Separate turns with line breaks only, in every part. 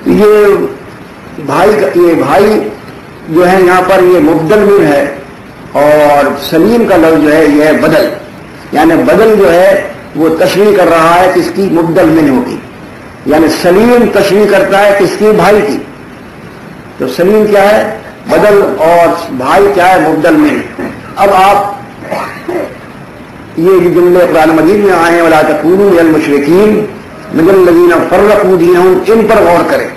یہ بھائی جو ہے یہاں پر یہ مبدل من ہے، اور سلیم کا لفظ جو ہے یہ ہے بدل، یعنی بدل جو ہے وہ تشریح کر رہا ہے کس کی؟ مبدل من ہوگی، یعنی سلیم تشریح کرتا ہے کس کی؟ بھائی کی. تو سلیم کیا ہے؟ بدل، اور بھائی کیا ہے؟ مبدل من. اب آپ یہ جملے قرآن مجید میں آئے ہیں وَلَا تَكُونُوا مِنَ الْمُشْرِكِينَ مِنَ الَّذِينَ فَرَّقُوا دِينَهُمْ، ان پر غور کریں.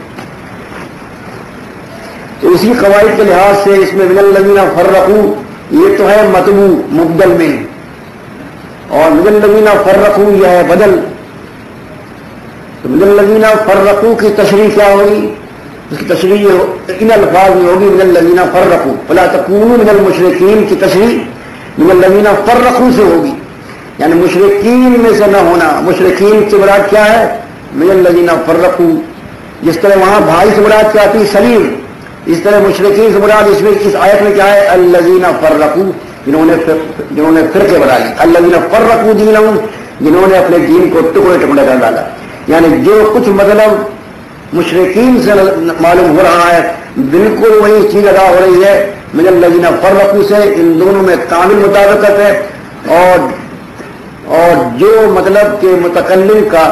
تو اسی قواعد کے لحاظ سے اس میں مِنَ الَّذِينَ فَرَّقُوا یہ تو ہے مطبوع مبدل من، اور مِنَ الَّذِينَ فَرَّقُوا یہ ہے بدل. تو مِنَ الَّذِينَ فَرَّقُوا کی تشریح کیا ہوگی؟ اس کی تشریح ان الفاظ میں ہوگی مِنَ الَّذِينَ فَرَّقُوا. وَلَا تَكُونُوا مِنَ الْمُشْرِكِينَ کی تشریح مِنَ الَّذِينَ فَرَّقُوا سے ہوگی، یعنی مشرکین میں سے نہ ہونا. مشرکین سے مراد کیا ہے؟ مِنَ الَّذِينَ فَرَّقُوا. جس طرح وہاں بھائی سے مراد کیا تھی؟ سلیم. اس طرح مشرکین سے مراد اس آیت میں کیا ہے؟ الَّذِينَ فَرَّقُوا، جنہوں نے فرقے بنا لی. الَّذِينَ فَرَّقُوا دِينَهُمْ، جنہوں نے اپنے دین کو ٹکڑے ٹکڑے کر ڈالا. یعنی جو کچھ مطلب مشرکین سے معلوم ہو رہا ہے بالکل وہی چیز ادا ہو رہی ہے مِنَ الَّذِينَ فَرَّقُوا سے. ان دونوں میں کامل مطابقت ہے. اور جو مطلب کہ متکلم کا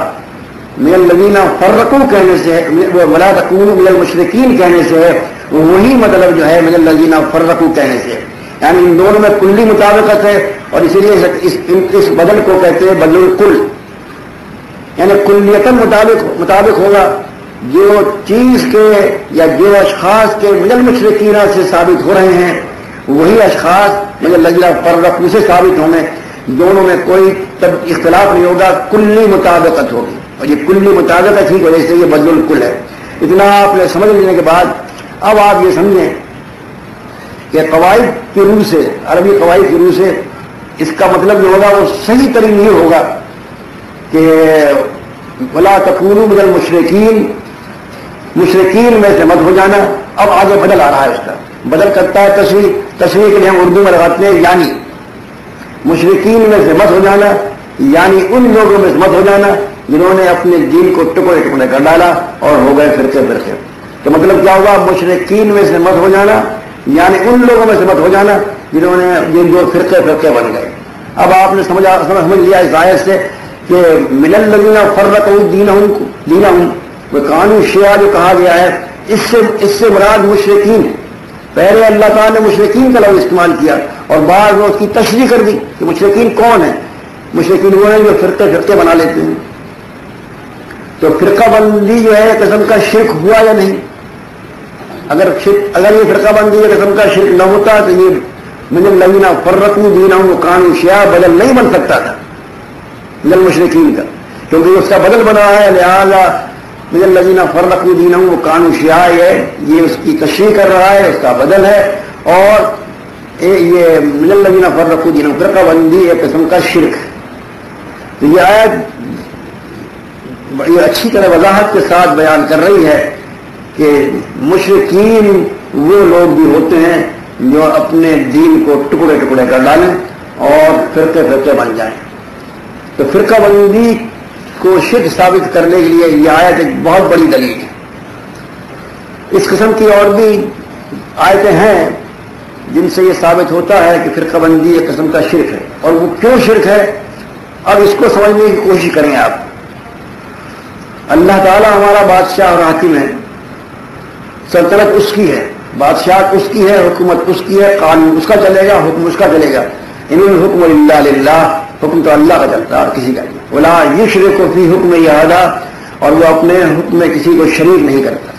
مِنَ الَّذِينَ فَرَّقُوا کہنے سے ہے، وَلَا تَكُونُوا مِنَ الْمُشْرِكِينَ کہنے سے ہے، وہی مطلب جو ہے مِنَ الَّذِينَ فَرَّقُوا کہنے سے ہے. یعنی ان دونوں میں کلی مطابقت ہے، اور اسی لیے اس بدل کو کہتے ہیں بدل الکل، یعنی کلیتاً مطابق ہوگا. جو چیز کے یا جو اشخاص کے مِنَ الْمُشْرِكِينَ سے ثابت ہو رہے ہیں وہی اشخاص مِنَ الَّذِينَ فَرَّقُوا سے ثابت ہوں گے. دونوں میں کوئی اختلاف نہیں ہوگا، کلی مطابقت ہوگی. اور یہ کلی مطابقت ہی کی وجہ سے یہ بدل الکل ہے. اتنا آپ نے سمجھ لینے کے بعد اب آپ یہ سمجھیں کہ قواعد کی روح سے، عربی قواعد کی روح سے اس کا مطلب جو ہوگا وہ صحیح ترین یہ ہوگا کہ وَلَا تَكُونُوا مِنَ الْمُشْرِكِينَ، مشرکین میں سے مت ہو جانا. اب آگے بدل آ رہا ہے، اس کا بدل کرتا ہے تشریح کے لیے ہم اردو میں لگاتے ہیں یعنی. مشرکین میں سے مت ہو جانا، یعنی ان لوگوں میں سے مت ہو جانا جنہوں نے اپنے دین کو ٹکڑے ٹکڑے کر ڈالا اور ہو گئے فرقے فرقے. تو مطلب کیا ہوگا؟ مشرکین میں سے مت ہو جانا یعنی ان لوگوں میں سے مت ہو جانا جنہوں نے جو فرقے فرقے بن گئے. اب آپ نے سمجھ لیا اس آیت سے کہ مِنَ الَّذِينَ فَرَّقُوا دِينَهُمْ وَكَانُوا شِيَعًا جو کہا گیا ہے، اس سے مراد مشرکین. پہلے اللہ تعالیٰ نے مشرکین کا لفظ استعمال کیا اور بعد میں اس کی تشریح کر دی کہ مشرکین کون ہیں؟ مشرکین وہ ہیں جو فرقے فرقے بنا لیتے ہیں. تو فرقہ بندی جو ہے قسم کا شرک ہوا یا نہیں؟ اگر یہ فرقہ بندی کے قسم کا شرک نہ ہوتا تو یہ مِنَ الَّذِينَ فَرَّقُوا دِينَهُمْ وَكَانُوا شِيَعًا بدل نہیں بن سکتا تھا مِنَ الْمُشْرِكِينَ کا، کیونکہ اس کا بدل بنا ہے. لہذا مِنَ الَّذِينَ فَرَّقُوا دِينَهُمْ وَكَانُوا شِيَعًا یہ اس کی تشریح کر رہا ہے، اس کا بدل ہے. اور یہ مِنَ الَّذِينَ فَرَّقُوا دِينَهُمْ فرقہ بندی ایک قسم کا شرک ہے. تو یہ آیت بڑی اچھی طرح وضاحت کے ساتھ بیان کر رہی ہے کہ مشرکین وہ لوگ بھی ہوتے ہیں جو اپنے دین کو ٹکڑے ٹکڑے کر ڈالیں اور فرقے فرقے بن جائیں. تو فرقہ بندی کو شرک ثابت کرنے کے لیے یہ آیت ایک بہت بڑی دلیل ہے. اس قسم کی اور بھی آیتیں ہیں جن سے یہ ثابت ہوتا ہے کہ فرقہ بندی ایک قسم کا شرک ہے. اور وہ کیوں شرک ہے اب اس کو سمجھنے کی کوشش کریں آپ. اللہ تعالیٰ ہمارا بادشاہ اور حاکم ہے، سلطنت اس کی ہے، بادشاہت اس کی ہے، حکومت اس کی ہے، قانون اس کا چلے گا، حکم اس کا چلے گا. ان الحکم الا للہ، حکم تو اللہ کا چلتا ہے اور کسی کا نہیں. ولا یشرک فی حکمہ احدا، اور وہ اپنے حکم میں کسی کو شریک نہیں کرتا.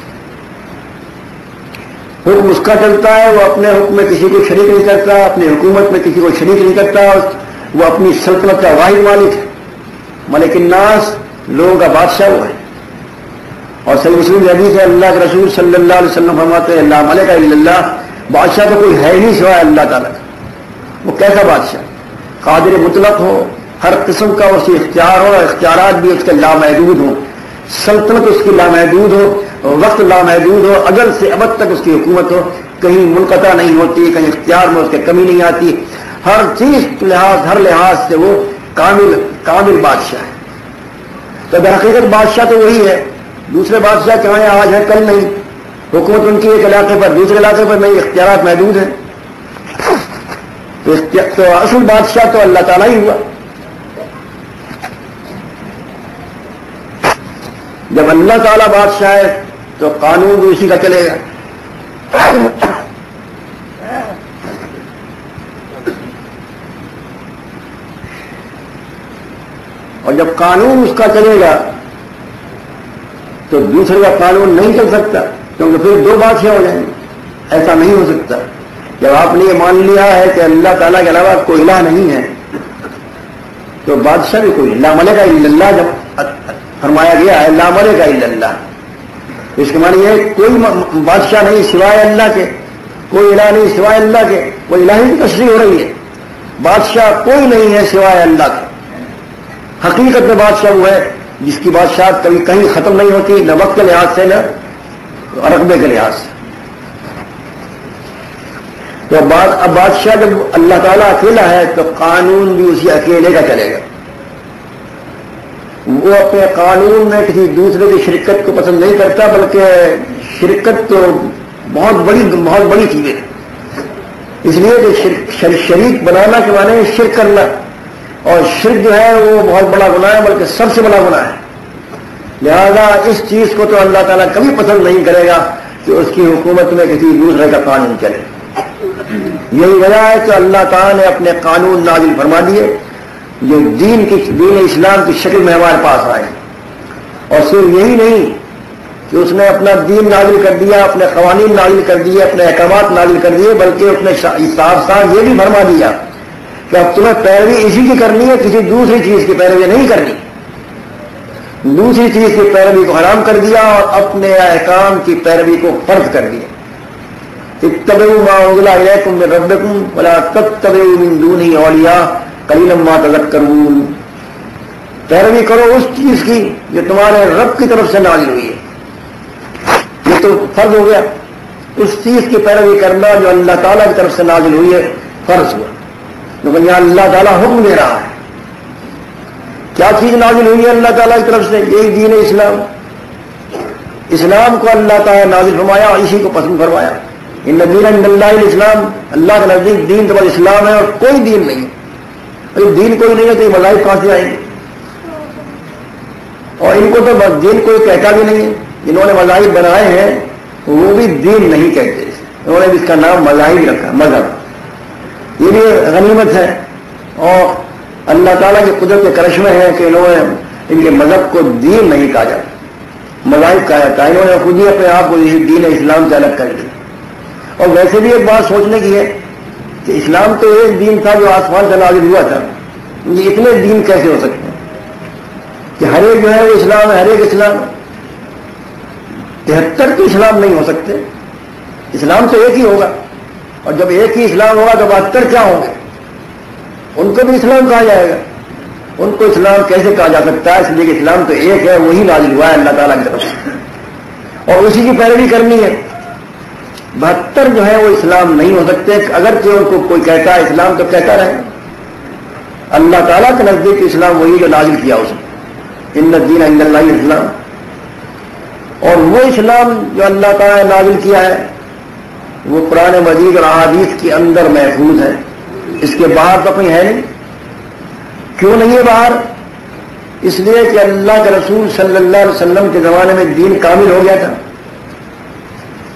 حکم اس کا چلتا ہے، وہ اپنے حکم میں کسی کو شریک نہیں کرتا، اپنی حکومت میں کسی کو شریک نہیں کرتا. وہ اپنی سلطنت کا واحد مالک ہے، ملک الناس، لوگوں کا بادشاہ وہ ہے. اور صحیح مسلم حدیث ہے، اللہ کے رسول صلی اللہ علیہ وسلم فرماتے ہیں لا ملک الا اللہ، بادشاہ تو کوئی ہے نہیں سوائے اللہ تعالیٰ کا. وہ کیسا بادشاہ؟ قادر مطلق ہو، ہر قسم کا اس کی اختیار ہو، اختیارات بھی اس کے لامحدود ہوں، سلطنت اس کی لامحدود ہو، وقت لامحدود ہو، ازل سے ابد تک اس کی حکومت ہو، کہیں منقطع نہیں ہوتی، کہیں اختیار میں اس کے کمی نہیں آتی. ہر چیز ہر لحاظ سے وہ کامل بادشاہ ہے. تو در حقیقت بادشاہ تو وہی ہے دوسرے بادشاہ کہاں ہیں؟ آج ہے کل نہیں. حکومت ان کی ایک علاقے پر دوسرے علاقے پر نہیں, اختیارات محدود ہیں. تو اصل بادشاہ تو اللہ تعالیٰ ہی ہوا. جب اللہ تعالیٰ بادشاہ ہے تو قانون بھی اسی کا چلے گا. اور جب قانون اس کا چلے گا تو دوسرے کا قانون نہیں چل سکتا, کیونکہ پھر دو بادشاہ ہو جائیں گے. ایسا نہیں ہو سکتا. جب آپ نے یہ مان لیا ہے کہ اللہ تعالیٰ کے علاوہ کوئی الہ نہیں ہے تو بادشاہ بھی کوئی لا ملک الا اللہ جب فرمایا گیا ہے, لا ملک الا اللہ, اس کے معنی یہ کوئی بادشاہ نہیں سوائے اللہ کے, کوئی الہ نہیں سوائے اللہ کے. وہ الہی کی تشریح ہو رہی ہے. بادشاہ کوئی نہیں ہے سوائے اللہ کے. حقیقت میں بادشاہ وہ ہے جس کی بادشاہت کبھی کہیں ختم نہیں ہوتی, نہ وقت کے لحاظ سے نہ رقبے کے لحاظ سے. تو اب بادشاہ جب اللہ تعالیٰ اکیلا ہے تو قانون بھی اسی اکیلے کا چلے گا. وہ اپنے قانون میں کسی دوسرے کی شرکت کو پسند نہیں کرتا, بلکہ شرکت تو بہت بڑی چیز ہے. اس لیے کہ شریک بنانا کے معنی شرک کرنا, اور شرک جو ہے وہ بہت بڑا گناہ ہے, بلکہ سب سے بڑا گناہ ہے. لہذا اس چیز کو تو اللہ تعالیٰ کبھی پسند نہیں کرے گا کہ اس کی حکومت میں کسی دوسرے کا قانون چلے. یہی وجہ ہے کہ اللہ تعالیٰ نے اپنے قانون نازل فرما دیے جو دین اسلام کی شکل میں ہمارے پاس آئے. اور صرف یہی نہیں کہ اس نے اپنا دین نازل کر دیا, اپنے قوانین نازل کر دیے, اپنے احکامات نازل کر دیے, بلکہ اس نے صاف یہ بھی فرما دیا کہ اب تمہیں پیروی اسی کی کرنی ہے, کسی دوسری چیز کی پیروی نہیں کرنی. دوسری چیز کی پیروی کو حرام کر دیا اور اپنے احکام کی پیروی کو فرض کر دیا. اتبعوا ما انزل الیکم من ربکم ولا تتبعوا من دونہ اولیاء قلیلا ما تذکرون. پیروی کرو اس چیز کی جو تمہارے رب کی طرف سے نازل ہوئی ہے. یہ تو فرض ہو گیا. اس چیز کی پیروی کرنا جو اللہ تعالیٰ کی طرف سے نازل ہوئی ہے فرض ہوا. لیکن یہاں اللہ تعالیٰ حکم دے رہا ہے. کیا چیز نازل ہوئی ہے اللہ تعالیٰ کی طرف سے؟ یہی دین اسلام. اسلام کو اللہ تعالیٰ نازل فرمایا اور اسی کو پسند فرمایا. ان الدین عند اللہ الاسلام, اللہ کے نزدیک دین تو بس اسلام ہے اور کوئی دین نہیں. دین کوئی نہیں ہے تو یہ مذاہب کہاں سے آئیں گے؟ اور ان کو تو بس دین کوئی کہتا بھی نہیں ہے. جنہوں نے مذاہب بنائے ہیں وہ بھی دین نہیں کہتے, انہوں نے بھی اس کا نام مذاہب رکھا, مذہب. یہ بھی غنیمت ہے اور اللہ تعالیٰ کی قدرت کے کرشمے ہیں کہ انہوں نے ان کے مذہب کو دین نہیں کہا جاتا, مذاہب کہا جاتا ہے. انہوں نے خود ہی اپنے آپ کو دین اسلام سے الگ کر دیا. اور ویسے بھی ایک بات سوچنے کی ہے کہ اسلام تو ایک دین تھا جو آسمان سے نازل ہوا تھا. یہ اتنے دین کیسے ہو سکتے ہیں کہ ہر ایک جو ہے وہ اسلام ہے, ہر ایک اسلام. 73 تو اسلام نہیں ہو سکتے. اسلام تو ایک ہی ہوگا, اور جب ایک ہی اسلام ہوگا تو 72 کیا ہوں گے؟ ان کو بھی اسلام کہا جائے گا. ان کو اسلام کیسے کہا جا سکتا ہے؟ اس لیے کہ اسلام تو ایک ہے, وہی نازل ہوا ہے اللہ تعالیٰ کی طرف سے, اور اسی کی پیروی کرنی ہے. 72 جو ہے وہ اسلام نہیں ہو سکتے. اگرچہ ان کو کوئی کہتا ہے اسلام تو کہتا رہے, اللہ تعالیٰ کے نزدیک اسلام وہی جو نازل کیا اس نے. ان الدین عند اللہ الاسلام. اور وہ اسلام جو اللہ تعالیٰ نے نازل کیا ہے وہ قرآن مجید اور احادیث کے اندر محفوظ ہے. اس کے باہر تو کہیں ہے نہیں. کیوں نہیں ہے باہر؟ اس لیے کہ اللہ کے رسول صلی اللہ علیہ وسلم کے زمانے میں دین کامل ہو گیا تھا.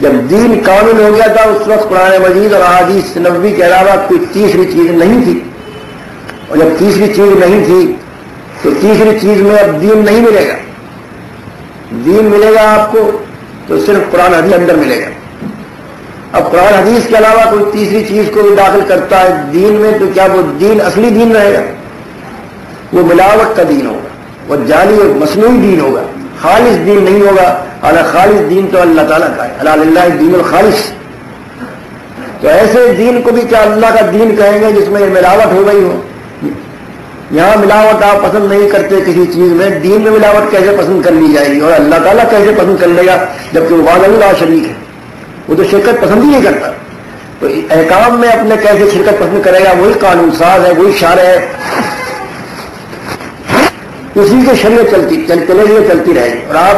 جب دین کامل ہو گیا تھا اس وقت قرآن مجید اور احادیث نبوی کے علاوہ کوئی تیسری چیز نہیں تھی. اور جب تیسری چیز نہیں تھی تو تیسری چیز میں اب دین نہیں ملے گا. دین ملے گا آپ کو تو صرف قرآن حدیث اندر ملے گا. اب قرآن حدیث کے علاوہ کوئی تیسری چیز کو بھی داخل کرتا ہے دین میں تو کیا وہ دین اصلی دین رہے گا؟ وہ ملاوٹ کا دین ہوگا, وہ جعلی اور مصنوعی دین ہوگا, خالص دین نہیں ہوگا. حالانکہ خالص دین تو اللہ تعالیٰ کا ہے, الا للہ دین الخالص. تو ایسے دین کو بھی کیا اللہ کا دین کہیں گے جس میں ملاوٹ ہو گئی ہو؟ یہاں ملاوٹ آپ پسند نہیں کرتے کسی چیز میں, دین میں ملاوٹ کیسے پسند کر لی جائے گی؟ اور اللہ تعالیٰ کیسے پسند کر لے گا جبکہ وہ وحدہ لا شریک ہے, وہ تو شرکت پسند ہی نہیں کرتا. تو احکام میں اپنے کیسے شرکت پسند کرے گا؟ وہی قانون ساز ہے, وہی شارع ہے, اسی کے شریعت چلتی رہے گی. اور آپ